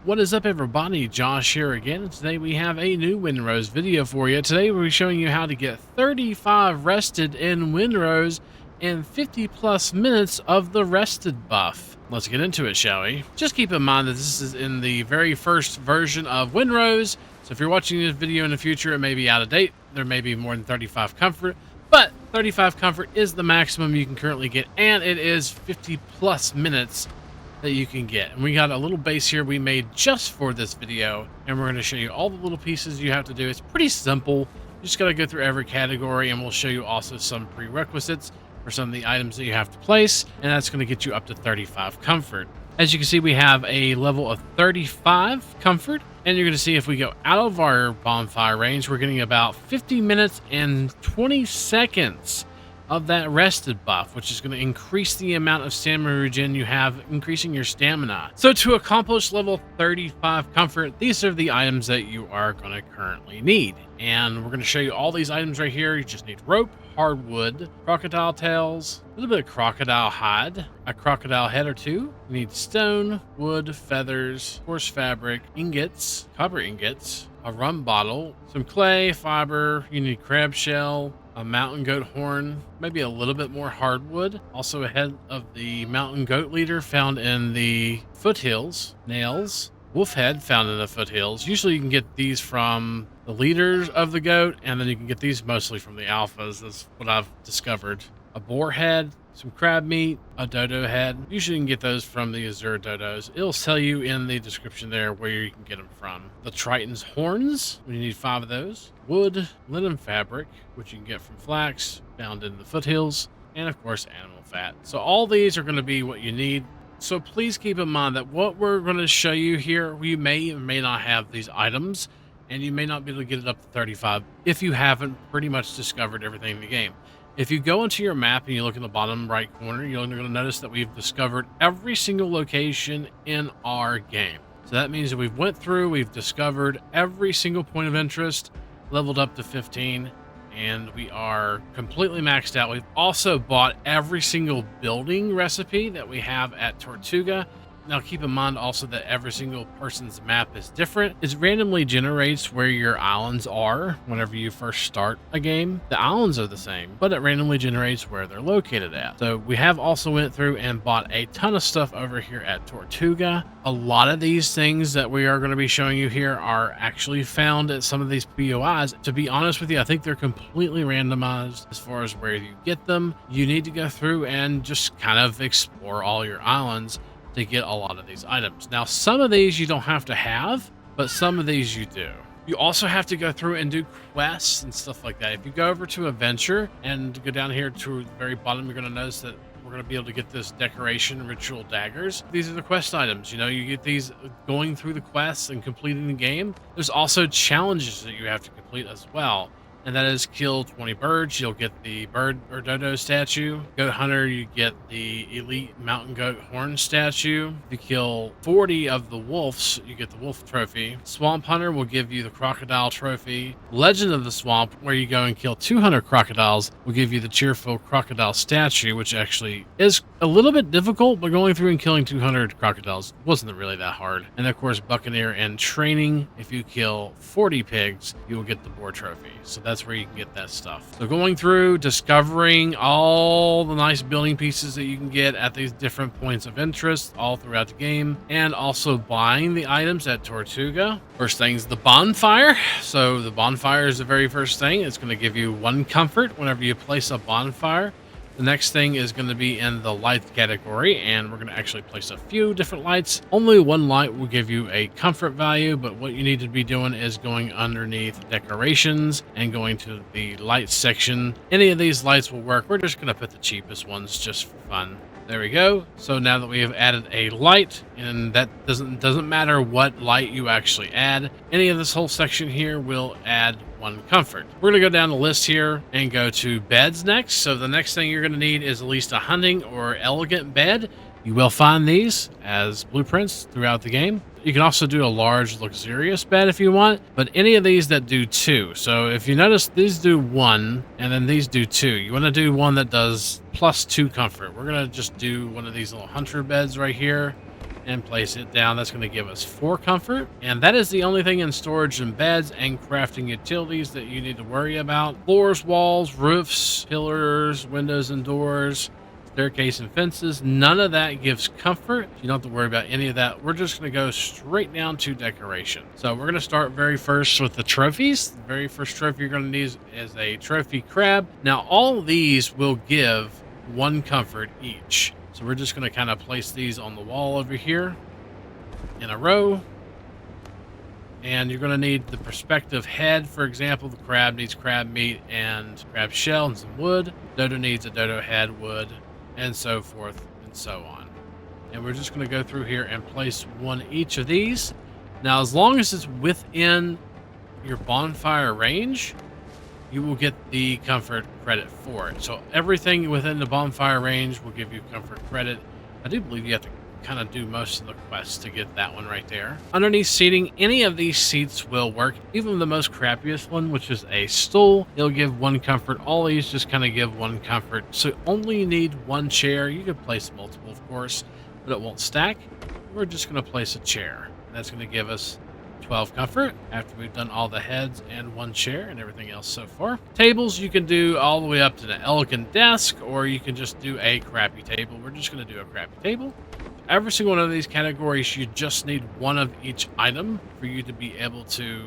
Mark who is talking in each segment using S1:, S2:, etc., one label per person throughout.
S1: What is up, everybody? Josh here again, and today we have a new Windrose video for you. Today we're showing you how to get 35 rested in Windrose and 50 plus minutes of the rested buff. Let's get into it, shall we? Just keep in mind that this is in the very first version of Windrose, so if you're watching this video in the future, it may be out of date. There may be more than 35 comfort, but 35 comfort is the maximum you can currently get, and it is 50 plus minutes that you can get. And we got a little base here we made just for this video, and we're going to show you all the little pieces you have to do. It's pretty simple. You just got to go through every category, and we'll show you also some prerequisites for some of the items that you have to place, and that's going to get you up to 35 comfort. As you can see, we have a level of 35 comfort, and you're going to see if we go out of our bonfire range, we're getting about 50 minutes and 20 seconds of that rested buff, which is going to increase the amount of stamina regen you have, increasing your stamina. So to accomplish level 35 comfort, these are the items that you are going to currently need. And we're going to show you all these items right here. You just need rope, hardwood, crocodile tails, a little bit of crocodile hide, a crocodile head or two. You need stone, wood, feathers, horse fabric, ingots, copper ingots, a rum bottle, some clay, fiber. You need crab shell, a mountain goat horn, maybe a little bit more hardwood, also a head of the mountain goat leader found in the foothills, nails, wolf head found in the foothills. Usually you can get these from the leaders of the goat, and then you can get these mostly from the alphas. That's what I've discovered. A boar head, some crab meat, a dodo head. Usually you can get those from the Azure dodos. It'll tell you in the description there where you can get them from. The Triton's horns, we need 5 of those. Wood, linen fabric, which you can get from flax, found in the foothills, and of course animal fat. So all these are going to be what you need. So please keep in mind that what we're going to show you here, you may or may not have these items, and you may not be able to get it up to 35 if you haven't pretty much discovered everything in the game. If you go into your map and you look in the bottom right corner, you're going to notice that we've discovered every single location in our game. So that means that we've went through, we've discovered every single point of interest, leveled up to 15, and we are completely maxed out. We've also bought every single building recipe that we have at Tortuga. Now keep in mind also that every single person's map is different. It randomly generates where your islands are whenever you first start a game. The islands are the same, but it randomly generates where they're located at. So we have also went through and bought a ton of stuff over here at Tortuga. A lot of these things that we are going to be showing you here are actually found at some of these POIs. To be honest with you, I think they're completely randomized as far as where you get them. You need to go through and just kind of explore all your islands to get a lot of these items. Now, some of these you don't have to have, but some of these you do. You also have to go through and do quests and stuff like that. If you go over to Adventure and go down here to the very bottom, you're going to notice that we're going to be able to get this decoration ritual daggers. These are the quest items. You know, you get these going through the quests and completing the game. There's also challenges that you have to complete as well, and that is kill 20 birds. You'll get the bird or dodo statue. Goat hunter, you get the elite mountain goat horn statue. If you kill 40 of the wolves, you get the wolf trophy. Swamp hunter will give you the crocodile trophy. Legend of the swamp, where you go and kill 200 crocodiles, will give you the cheerful crocodile statue, which actually is a little bit difficult, but going through and killing 200 crocodiles wasn't really that hard. And of course, buccaneer and training, if you kill 40 pigs, you will get the boar trophy. So that's where you can get that stuff. So going through, discovering all the nice building pieces that you can get at these different points of interest all throughout the game, and also buying the items at Tortuga. First thing is the bonfire. So the bonfire is the very first thing. It's going to give you 1 comfort whenever you place a bonfire. The next thing is going to be in the light category, and we're going to actually place a few different lights. Only 1 light will give you a comfort value, but what you need to be doing is going underneath decorations and going to the light section. Any of these lights will work. We're just going to put the cheapest ones just for fun. There we go. So now that we have added a light, and that doesn't matter what light you actually add, any of this whole section here will add 1 comfort. We're going to go down the list here and go to beds next. So the next thing you're going to need is at least a hunting or elegant bed. You will find these as blueprints throughout the game. You can also do a large luxurious bed if you want, but any of these that do 2. So if you notice, these do 1 and then these do 2. You want to do one that does +2 comfort. We're going to just do one of these little hunter beds right here. and place it down. That's going to give us 4 comfort. And that is the only thing in storage and beds and crafting utilities that you need to worry about. Floors, walls, roofs, pillars, windows and doors, staircase and fences, none of that gives comfort. You don't have to worry about any of that. We're just going to go straight down to decoration. So we're going to start very first with the trophies. The very first trophy you're going to need is a trophy crab. Now all of these will give 1 comfort each. So we're just going to kind of place these on the wall over here in a row. And you're going to need the perspective head. For example, the crab needs crab meat and crab shell and some wood. Dodo needs a dodo head, wood, and so forth and so on. And we're just going to go through here and place 1 each of these. Now, as long as it's within your bonfire range, you will get the comfort credit for it. So everything within the bonfire range will give you comfort credit. I do believe you have to kind of do most of the quests to get that one right there. Underneath seating, any of these seats will work. Even the most crappiest one, which is a stool, it'll give 1 comfort. All these just kind of give 1 comfort. So only need 1 chair. You could place multiple, of course, but it won't stack. We're just going to place a chair. That's going to give us 12 comfort after we've done all the heads and 1 chair and everything else so far. Tables, you can do all the way up to an elegant desk, or you can just do a crappy table. We're just going to do a crappy table. Every single one of these categories, you just need 1 of each item for you to be able to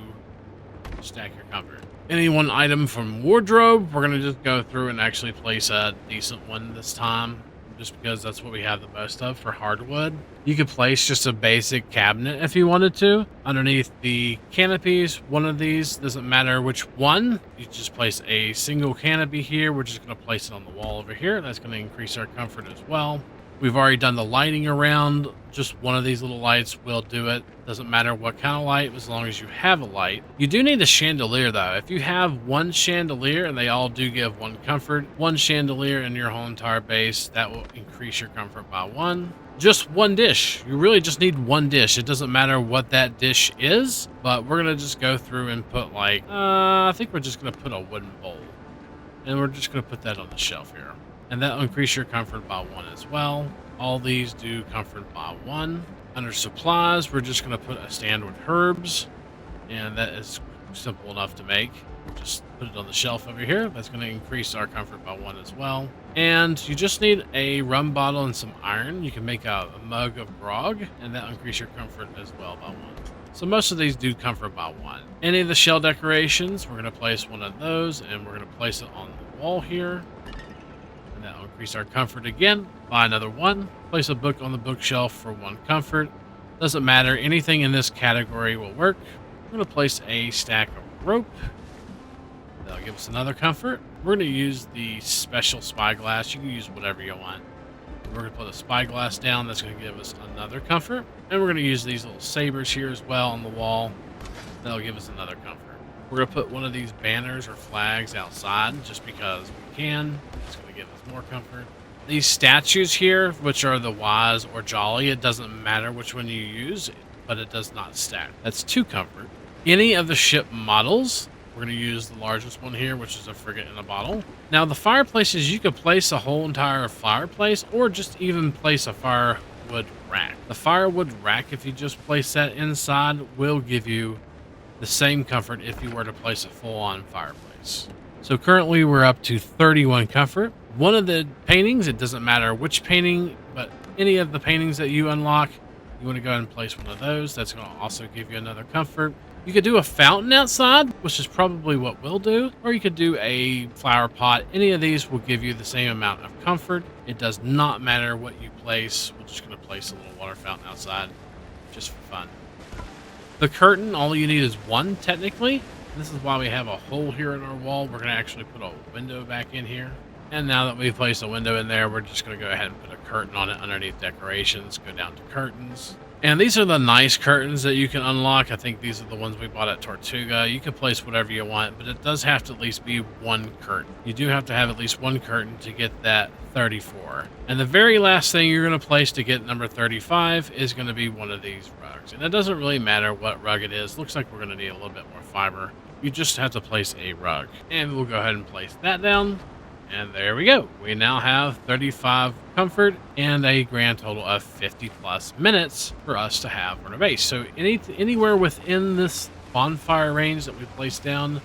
S1: stack your comfort. Any one item from wardrobe, we're going to just go through and actually place a decent one this time, just because that's what we have the most of for hardwood. You could place just a basic cabinet if you wanted to. Underneath the canopies, 1 of these, doesn't matter which one, you just place a single canopy here. We're just going to place it on the wall over here. That's going to increase our comfort as well. We've already done the lighting around. Just 1 of these little lights will do it. Doesn't matter what kind of light, as long as you have a light. You do need a chandelier though. If you have 1 chandelier, and they all do give 1 comfort, 1 chandelier in your whole entire base, that will increase your comfort by 1. Just 1 dish. You really just need 1 dish. It doesn't matter what that dish is, but we're gonna just go through and put like, I think we're just gonna put a wooden bowl. And we're just gonna put that on the shelf here. And that'll increase your comfort by 1 as well. All these do comfort by 1. Under supplies, we're just going to put a stand with herbs. And that is simple enough to make. We'll just put it on the shelf over here. That's going to increase our comfort by 1 as well. And you just need a rum bottle and some iron. You can make a mug of grog, and that'll increase your comfort as well by 1. So most of these do comfort by 1. Any of the shell decorations, we're going to place 1 of those, and we're going to place it on the wall here. And that'll increase our comfort again by another 1. Place a book on the bookshelf for 1 comfort. Doesn't matter, anything in this category will work. We're going to place a stack of rope. That'll give us another comfort. We're going to use the special spyglass. You can use whatever you want. We're going to put a spyglass down. That's going to give us another comfort. And we're going to use these little sabers here as well on the wall. That'll give us another comfort. We're going to put 1 of these banners or flags outside just because we can. It's going to give us more comfort. These statues here, which are the wise or jolly, it doesn't matter which one you use, but it does not stack. That's 2 comfort. Any of the ship models, we're going to use the largest one here, which is a frigate in a bottle. Now, the fireplaces, you could place a whole entire fireplace or just even place a firewood rack. The firewood rack, if you just place that inside, will give you the same comfort if you were to place a full-on fireplace. So currently we're up to 31 comfort. 1 of the paintings, it doesn't matter which painting, but any of the paintings that you unlock, you want to go ahead and place 1 of those. That's going to also give you another comfort. You could do a fountain outside, which is probably what we'll do, or you could do a flower pot. Any of these will give you the same amount of comfort. It does not matter what you place. We're just going to place a little water fountain outside just for fun. The curtain, all you need is 1 technically. This is why we have a hole here in our wall. We're going to actually put a window back in here. And now that we've placed a window in there, we're just going to go ahead and put a curtain on it underneath decorations. Go down to curtains. And these are the nice curtains that you can unlock. I think these are the ones we bought at Tortuga. You can place whatever you want, but it does have to at least be 1 curtain. You do have to have at least 1 curtain to get that 34. And the very last thing you're going to place to get number 35 is going to be 1 of these rugs. And it doesn't really matter what rug it is. Looks like we're going to need a little bit more fiber. You just have to place a rug. And we'll go ahead and place that down. And there we go. We now have 35 comfort and a grand total of 50 plus minutes for us to have on our base. So anywhere within this bonfire range that we place down,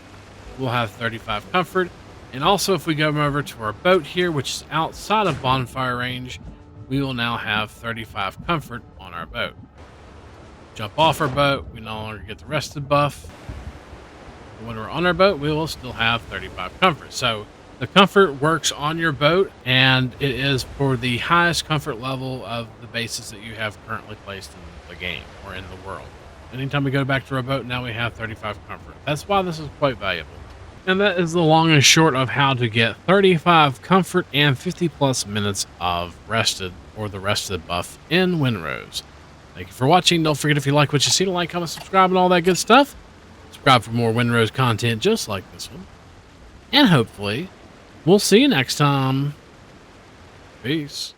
S1: we'll have 35 comfort. And also if we go over to our boat here, which is outside of bonfire range, we will now have 35 comfort on our boat. Jump off our boat, we no longer get the rested buff. When we're on our boat, we will still have 35 comfort. So the comfort works on your boat, and it is for the highest comfort level of the bases that you have currently placed in the game or in the world. Anytime we go back to our boat, now we have 35 comfort. That's why this is quite valuable. And that is the long and short of how to get 35 comfort and 50 plus minutes of rested or the rested buff in Windrose. Thank you for watching. Don't forget, if you like what you see, to like, comment, subscribe, and all that good stuff. Subscribe for more Windrose content just like this one. And hopefully, we'll see you next time. Peace.